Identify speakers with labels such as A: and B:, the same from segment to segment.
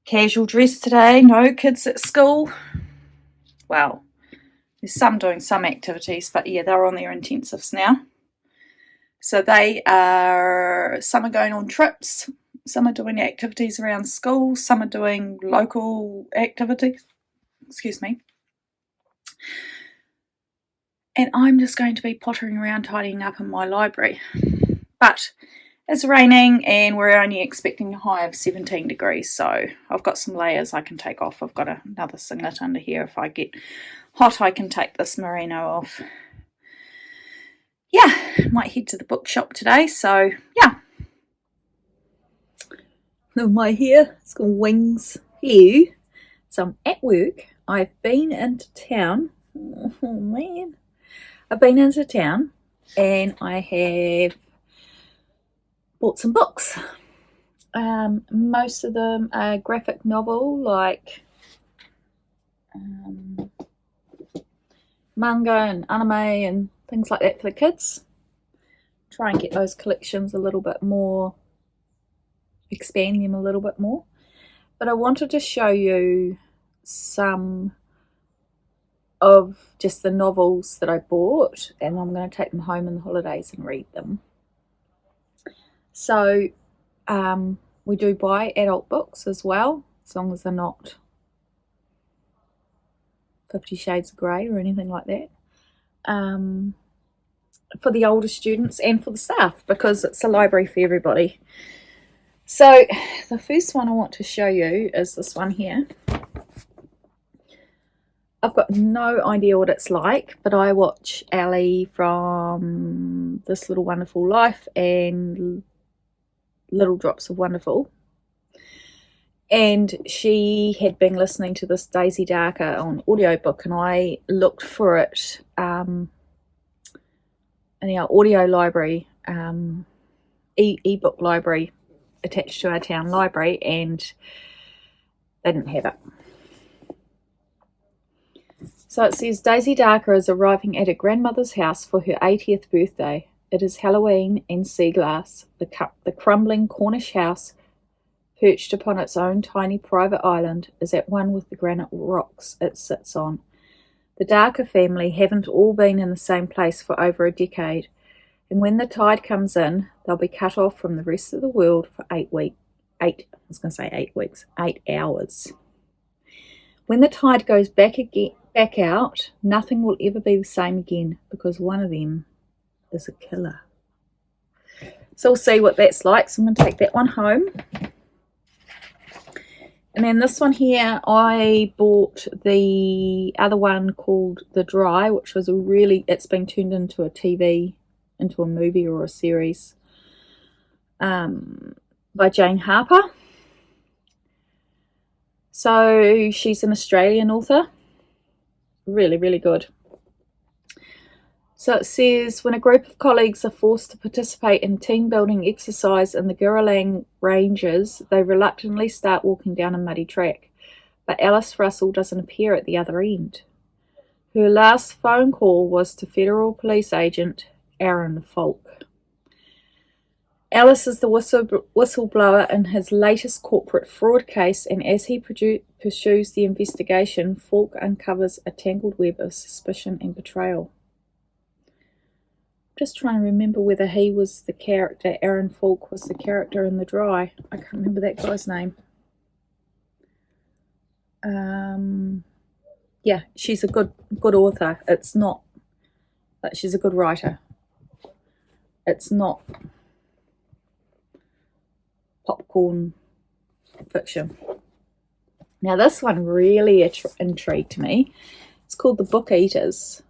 A: Casual dress today, no kids at school. Well, there's some doing some activities, but yeah, they're on their intensives now. So some are going on trips, some are doing activities around school, some are doing local activities, excuse me. And I'm just going to be pottering around tidying up in my library. But it's raining and we're only expecting a high of 17 degrees, so I've got some layers I can take off. I've got another singlet under here. If I get hot, I can take this merino off. Yeah, might head to the bookshop today, so yeah. My hair, it's got wings. Hello. So I'm at work. I've been into town. Oh man. I've been into town and I have bought some books. Most of them are graphic novel, like manga and anime and things like that for the kids. Try and get those collections a little bit more, expand them a little bit more. But I wanted to show you some of just the novels that I bought, and I'm going to take them home in the holidays and read them. So we do buy adult books as well, as long as they're not 50 Shades of Grey or anything like that, for the older students and for the staff, because it's a library for everybody. So the first one I want to show you is this one here. I've got no idea what it's like, but I watch Ali from This Little Wonderful Life and Little Drops of Wonderful, and she had been listening to this Daisy Darker on audiobook, and I looked for it in our audio library, ebook library attached to our town library, and they didn't have it. So it says, Daisy Darker is arriving at her grandmother's house for her 80th birthday. It is Halloween and sea glass. The crumbling Cornish house, perched upon its own tiny private island, is at one with the granite rocks it sits on. The Darker family haven't all been in the same place for over a decade, and when the tide comes in, they'll be cut off from the rest of the world for 8 hours. When the tide goes back out, nothing will ever be the same again, because one of them is a killer. So we'll see what that's like. So I'm going to take that one home. And then this one here, I bought the other one called The Dry, which was it's been turned into a TV, into a movie or a series, by Jane Harper. So she's an Australian author. Really, really good. So it says, when a group of colleagues are forced to participate in team building exercise in the Gurralang Ranges, they reluctantly start walking down a muddy track. But Alice Russell doesn't appear at the other end. Her last phone call was to Federal Police Agent Aaron Falk. Alice is the whistleblower in his latest corporate fraud case, and as he pursues the investigation, Falk uncovers a tangled web of suspicion and betrayal. I'm just trying to remember whether he was the character, Aaron Falk was the character in The Dry. I can't remember that guy's name. Yeah, she's a good author. It's not that she's a good writer. It's not popcorn fiction. Now this one really intrigued me. It's called The Book Eaters.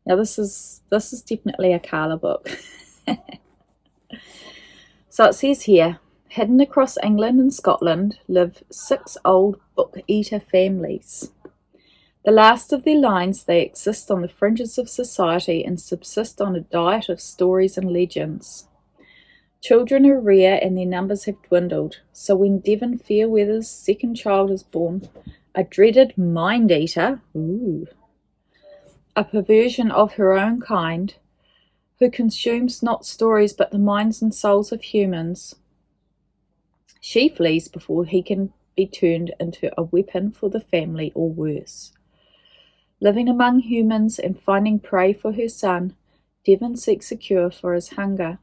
A: Now this is definitely a Carla book. So it says here, hidden across England and Scotland live 6 old book eater families. The last of their lines, they exist on the fringes of society and subsist on a diet of stories and legends. Children are rare and their numbers have dwindled, so when Devon Fairweather's second child is born, a dreaded mind-eater, a perversion of her own kind, who consumes not stories but the minds and souls of humans, She flees before he can be turned into a weapon for the family or worse. Living among humans and finding prey for her son, Devon seeks a cure for his hunger.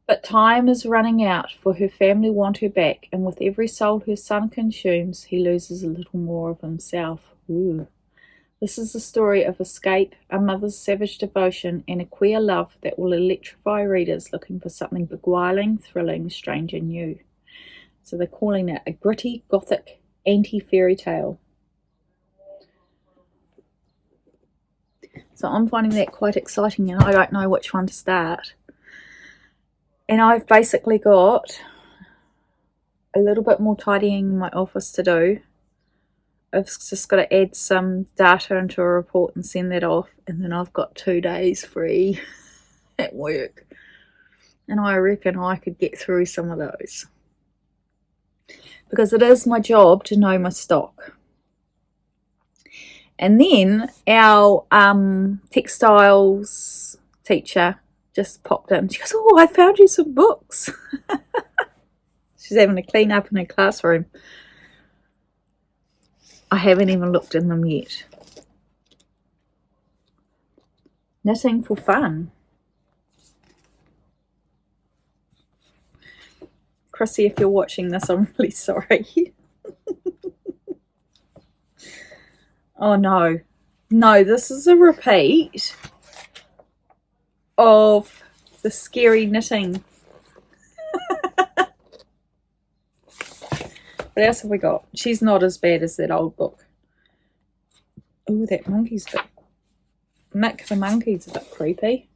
A: But time is running out, for her family want her back, and with every soul her son consumes, he loses a little more of himself. Ooh. This is the story of escape, a mother's savage devotion, and a queer love that will electrify readers looking for something beguiling, thrilling, strange, and new. So they're calling it a gritty, gothic, anti-fairy tale. So I'm finding that quite exciting, and I don't know which one to start. And I've basically got a little bit more tidying in my office to do. I've just got to add some data into a report and send that off, and then I've got 2 days free at work. And I reckon I could get through some of those, because it is my job to know my stock. And then our textiles teacher just popped in. She goes, "Oh, I found you some books." She's having a clean up in her classroom. I haven't even looked in them yet. Knitting for fun. Chrissy, if you're watching this, I'm really sorry. Oh no. No, this is a repeat of the scary knitting. What else have we got? She's not as bad as that old book. Oh, that monkey's a bit... Mick the monkey's a bit creepy.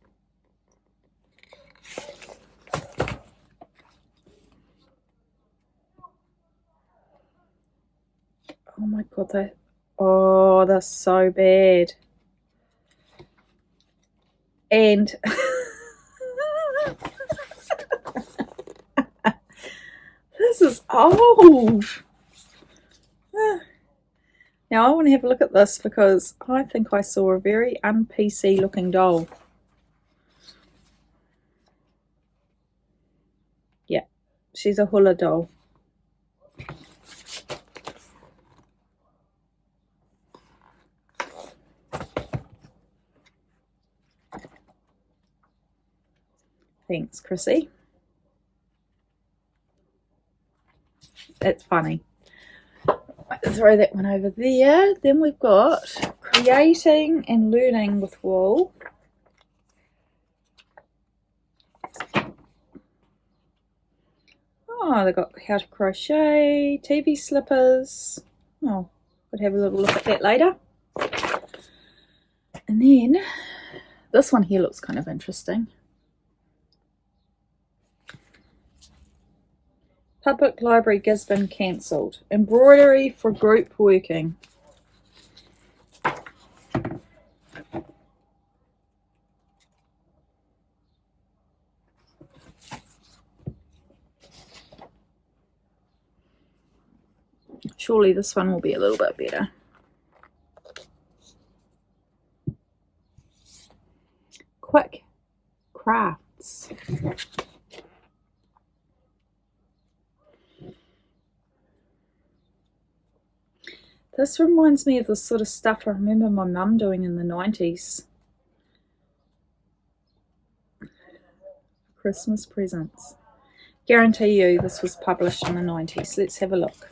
A: Oh my god, oh, that's so bad. And this is old. Now I want to have a look at this, because I think I saw a very un-PC looking doll. Yeah, she's a hula doll. Thanks, Chrissy. That's funny. Throw that one over there. Then we've got creating and learning with wool. Oh, they've got how to crochet, TV slippers. Oh, could have a little look at that later. And then this one here looks kind of interesting. Public Library Gisborne cancelled. Embroidery for group working. Surely this one will be a little bit better. Quick crafts. This reminds me of the sort of stuff I remember my mum doing in the 90s. Christmas presents. Guarantee you this was published in the 90s. Let's have a look.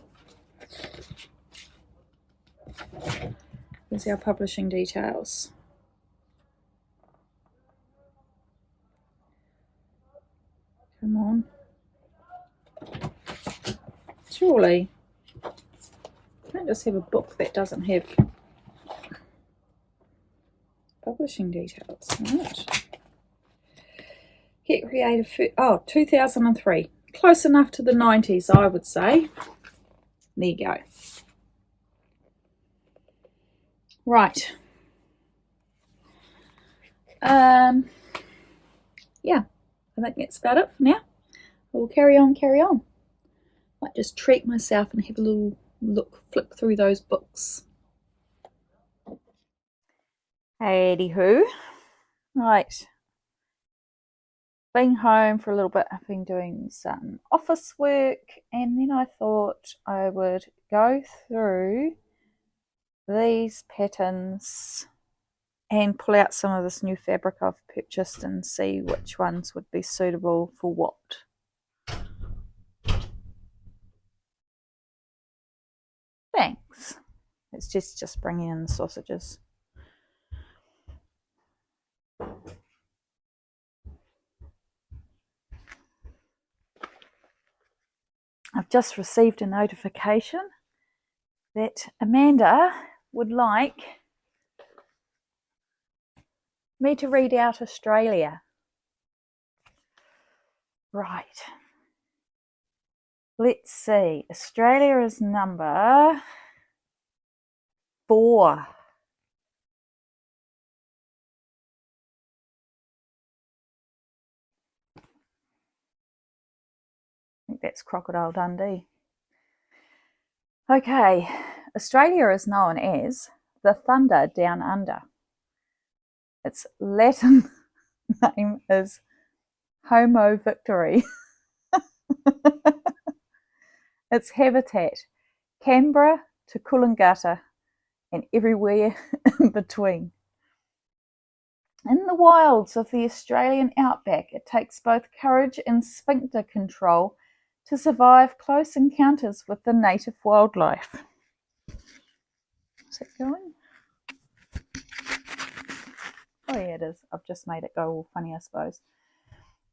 A: Here's our publishing details. Come on. Surely. I don't just have a book that doesn't have publishing details. Right. Get creative. Oh, 2003. Close enough to the 90s, I would say. There you go. Right. Yeah, I think that's about it for now. We'll carry on. Might just treat myself and have a little flick through those books. Anywho, right. Been home for a little bit. I've been doing some office work, and then I thought I would go through these patterns and pull out some of this new fabric I've purchased and see which ones would be suitable for what. Thanks. It's just bringing in the sausages. I've just received a notification that Amanda would like me to read out Australia. Right. Let's see. Australia is number 4. I think that's Crocodile Dundee. Okay, Australia is known as the Thunder Down Under. Its Latin name is Homo Victory. Its habitat, Canberra to Coolangatta and everywhere in between. In the wilds of the Australian outback, it takes both courage and sphincter control to survive close encounters with the native wildlife. Is it going? Oh yeah, it is. I've just made it go all funny, I suppose.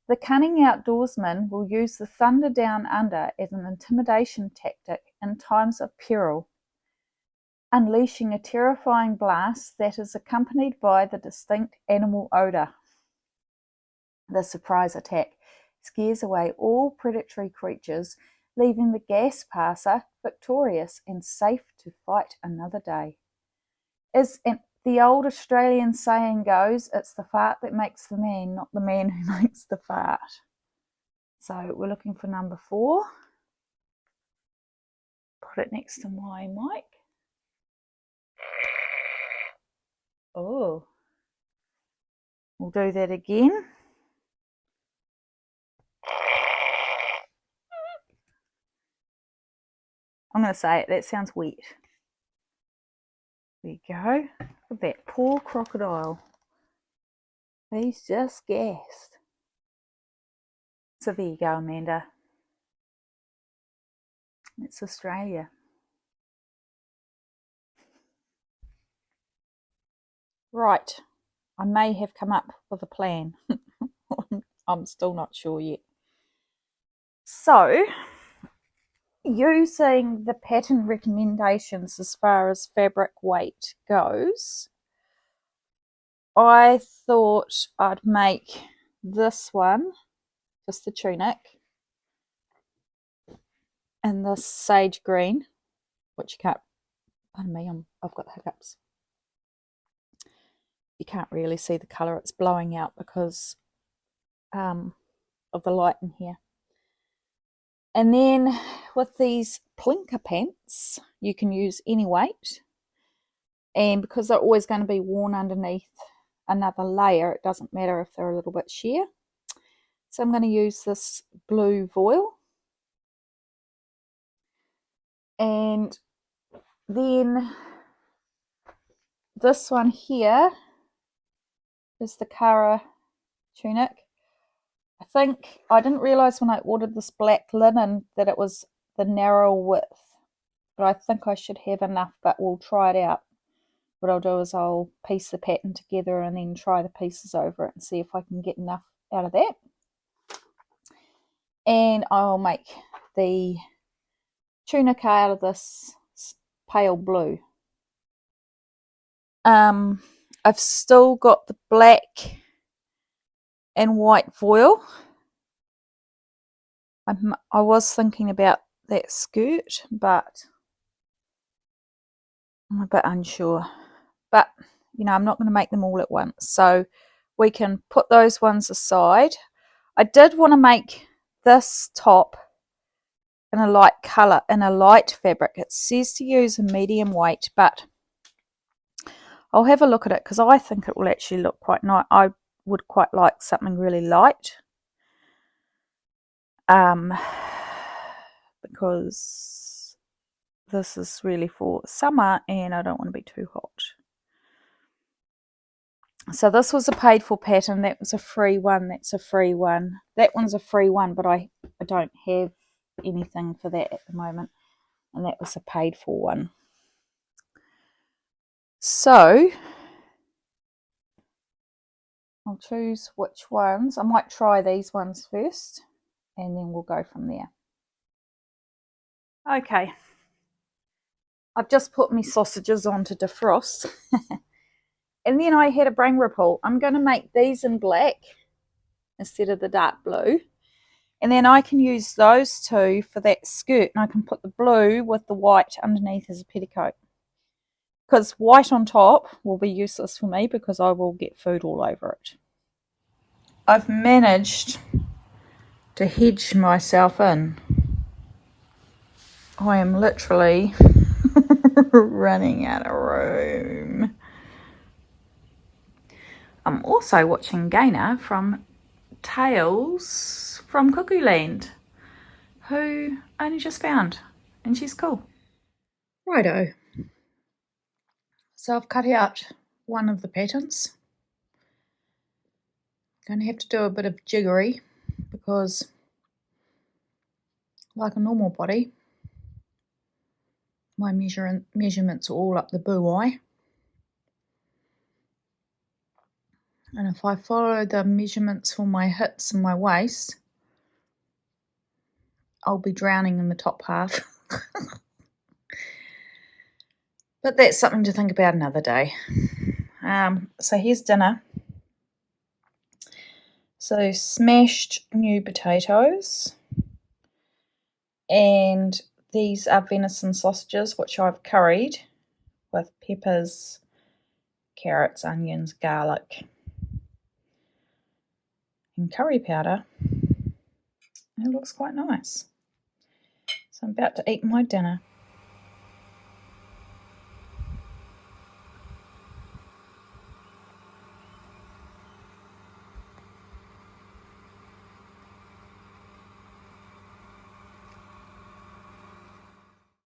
A: The cunning outdoorsman will use the thunder down under as an intimidation tactic in times of peril, unleashing a terrifying blast that is accompanied by the distinct animal odour. The surprise attack scares away all predatory creatures, leaving the gas passer victorious and safe to fight another day. As the old Australian saying goes, it's the fart that makes the man, not the man who makes the fart. So we're looking for number 4. Put it next to my mic. Oh, we'll do that again. I'm going to say it, that sounds wet. There you go. Look at that poor crocodile. He's just gassed. So there you go, Amanda. It's Australia. Right. I may have come up with a plan. I'm still not sure yet. So, using the pattern recommendations as far as fabric weight goes, I thought I'd make this one, just the tunic, in this sage green, which you can't, pardon me, I've got hiccups. You can't really see the colour, it's blowing out because of the light in here. And then with these plinker pants, you can use any weight, and because they're always going to be worn underneath another layer, it doesn't matter if they're a little bit sheer. So I'm going to use this blue voile, and then this one here is the Cara tunic. I think I didn't realise when I ordered this black linen that it was the narrow width, but I think I should have enough, but we'll try it out. What I'll do is I'll piece the pattern together and then try the pieces over it and see if I can get enough out of that. And I'll make the tunic out of this pale blue. I've still got the black and white voile. I was thinking about that skirt, but I'm a bit unsure. But, you know, I'm not going to make them all at once. So we can put those ones aside. I did want to make this top in a light colour, in a light fabric. It says to use a medium weight, but I'll have a look at it because I think it will actually look quite nice. I would quite like something really light. because this is really for summer and I don't want to be too hot. So this was a paid for pattern. That was a free one. That's a free one. That one's a free one, but I don't have anything for that at the moment. And that was a paid for one. So I'll choose which ones. I might try these ones first and then we'll go from there. Okay. I've just put my sausages on to defrost. And then I had a brain ripple. I'm going to make these in black instead of the dark blue. And then I can use those two for that skirt. And I can put the blue with the white underneath as a petticoat. Because white on top will be useless for me because I will get food all over it. I've managed to hedge myself in. I am literally running out of room. I'm also watching Gaynor from Tales from Cuckoo Land, who I only just found, and she's cool. Righto. So I've cut out one of the patterns. Going to have to do a bit of jiggery because, like a normal body, my measurements are all up the boo-eye. And if I follow the measurements for my hips and my waist, I'll be drowning in the top half. But that's something to think about another day. So here's dinner. So smashed new potatoes. And these are venison sausages, which I've curried with peppers, carrots, onions, garlic, and curry powder. It looks quite nice. So I'm about to eat my dinner.